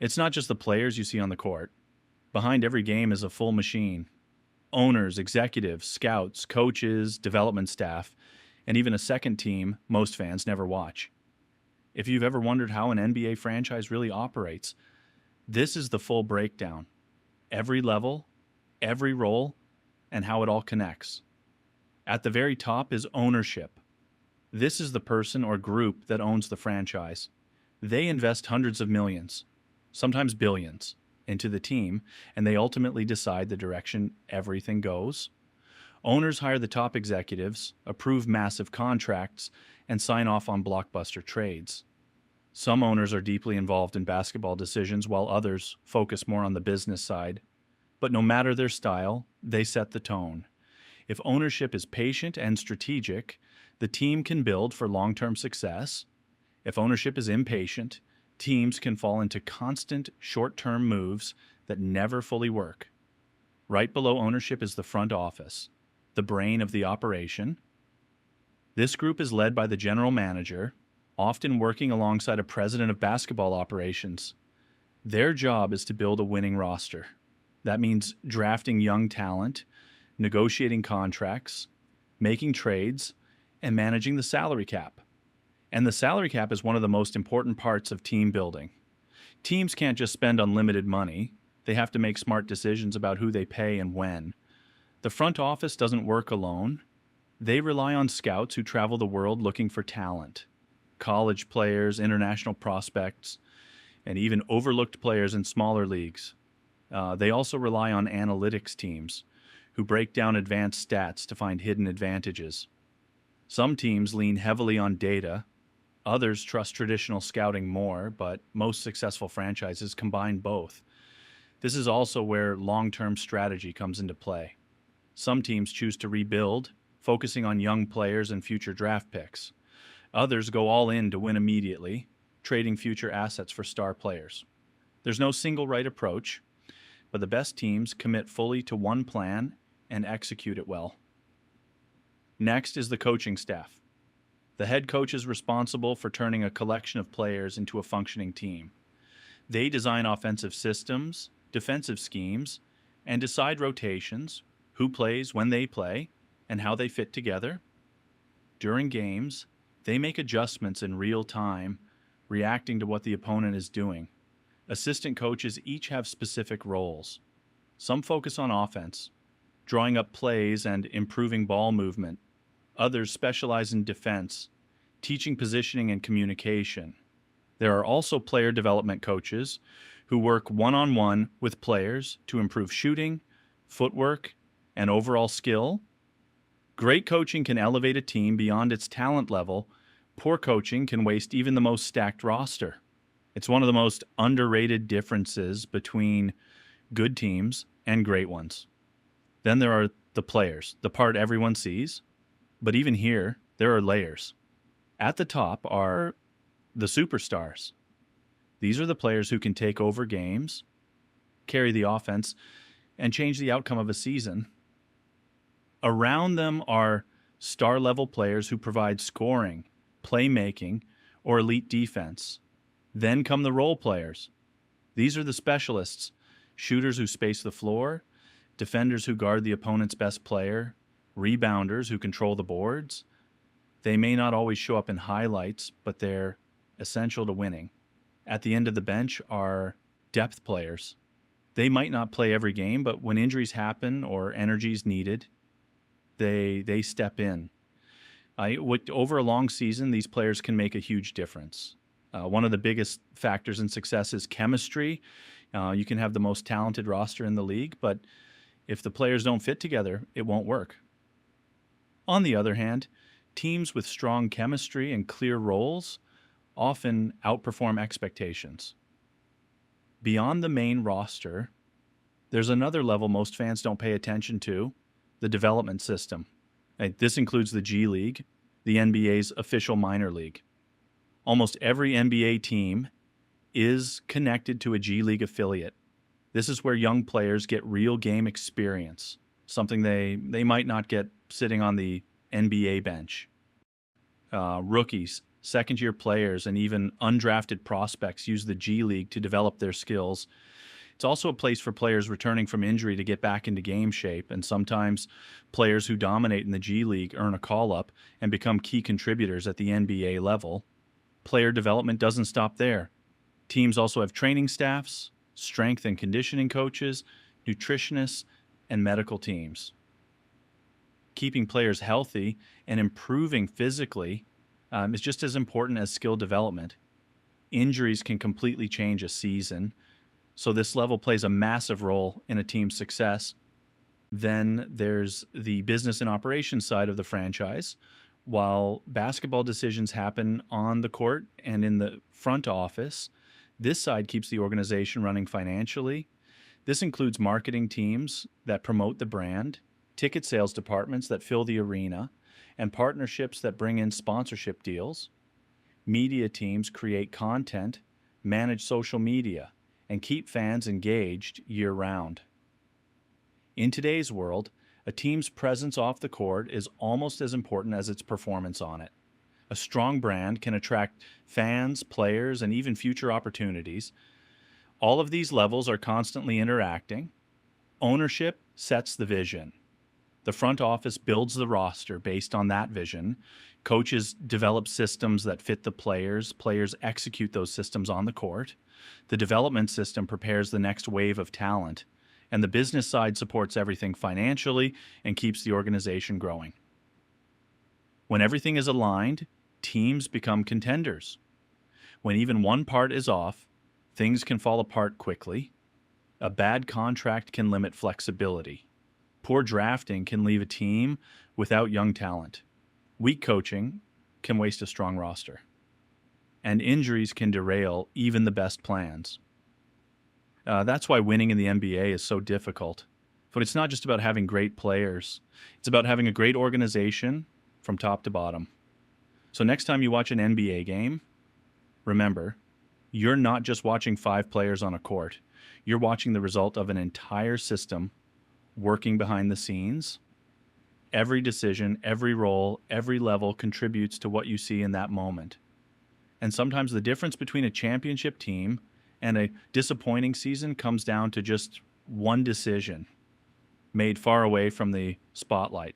It's not just the players you see on the court. Behind every game is a full machine: owners, executives, scouts, coaches, development staff, and even a second team most fans never watch. If you've ever wondered how an NBA franchise really operates, this is the full breakdown. Every level, every role, and how it all connects. At the very top is ownership. This is the person or group that owns the franchise. They invest hundreds of millions, sometimes billions, into the team, and they ultimately decide the direction everything goes. Owners hire the top executives, approve massive contracts, and sign off on blockbuster trades. Some owners are deeply involved in basketball decisions, while others focus more on the business side. But no matter their style, they set the tone. If ownership is patient and strategic, the team can build for long-term success. If ownership is impatient, teams can fall into constant short-term moves that never fully work. Right below ownership is the front office, the brain of the operation. This group is led by the general manager, often working alongside a president of basketball operations. Their job is to build a winning roster. That means drafting young talent, negotiating contracts, making trades, and managing the salary cap. And the salary cap is one of the most important parts of team building. Teams can't just spend unlimited money. They have to make smart decisions about who they pay and when. The front office doesn't work alone. They rely on scouts who travel the world looking for talent. College players, international prospects, and even overlooked players in smaller leagues. They also rely on analytics teams who break down advanced stats to find hidden advantages. Some teams lean heavily on data. Others trust traditional scouting more, but most successful franchises combine both. This is also where long-term strategy comes into play. Some teams choose to rebuild, focusing on young players and future draft picks. Others go all in to win immediately, trading future assets for star players. There's no single right approach, but the best teams commit fully to one plan and execute it well. Next is the coaching staff. The head coach is responsible for turning a collection of players into a functioning team. They design offensive systems, defensive schemes, and decide rotations, who plays when they play, and how they fit together. During games, they make adjustments in real time, reacting to what the opponent is doing. Assistant coaches each have specific roles. Some focus on offense, drawing up plays and improving ball movement. Others specialize in defense, teaching positioning and communication. There are also player development coaches who work one-on-one with players to improve shooting, footwork, and overall skill. Great coaching can elevate a team beyond its talent level. Poor coaching can waste even the most stacked roster. It's one of the most underrated differences between good teams and great ones. Then there are the players, the part everyone sees. But even here, there are layers. At the top are the superstars. These are the players who can take over games, carry the offense, and change the outcome of a season. Around them are star-level players who provide scoring, playmaking, or elite defense. Then come the role players. These are the specialists, shooters who space the floor, defenders who guard the opponent's best player, rebounders who control the boards. They may not always show up in highlights, but they're essential to winning. At the end of the bench are depth players. They might not play every game, but when injuries happen or energy is needed, they step in. Over a long season, these players can make a huge difference. One of the biggest factors in success is chemistry. You can have the most talented roster in the league, but if the players don't fit together, it won't work. On the other hand, teams with strong chemistry and clear roles often outperform expectations. Beyond the main roster, there's another level most fans don't pay attention to: the development system. This includes the G League, the NBA's official minor league. Almost every NBA team is connected to a G League affiliate. This is where young players get real game experience, something they might not get sitting on the NBA bench. Rookies second-year players, and even undrafted prospects use the G League to develop their skills. It's also a place for players returning from injury to get back into game shape, and sometimes players who dominate in the G League earn a call-up and become key contributors at the NBA level. Player development doesn't stop there. Teams also have training staffs, strength and conditioning coaches, nutritionists, and medical teams. Keeping players healthy and improving physically is just as important as skill development. Injuries can completely change a season, so this level plays a massive role in a team's success. Then there's the business and operations side of the franchise. While basketball decisions happen on the court and in the front office, this side keeps the organization running financially. This includes marketing teams that promote the brand, ticket sales departments that fill the arena, and partnerships that bring in sponsorship deals. Media teams create content, manage social media, and keep fans engaged year-round. In today's world, a team's presence off the court is almost as important as its performance on it. A strong brand can attract fans, players, and even future opportunities. All of these levels are constantly interacting. Ownership sets the vision. The front office builds the roster based on that vision. Coaches develop systems that fit the players. Players execute those systems on the court. The development system prepares the next wave of talent. And the business side supports everything financially and keeps the organization growing. When everything is aligned, teams become contenders. When even one part is off, things can fall apart quickly. A bad contract can limit flexibility. Poor drafting can leave a team without young talent. Weak coaching can waste a strong roster. And injuries can derail even the best plans. That's why winning in the NBA is so difficult. But it's not just about having great players. It's about having a great organization from top to bottom. So next time you watch an NBA game, remember, you're not just watching 5 players on a court. You're watching the result of an entire system working behind the scenes. Every decision, every role, every level contributes to what you see in that moment. And sometimes the difference between a championship team and a disappointing season comes down to just one decision made far away from the spotlight.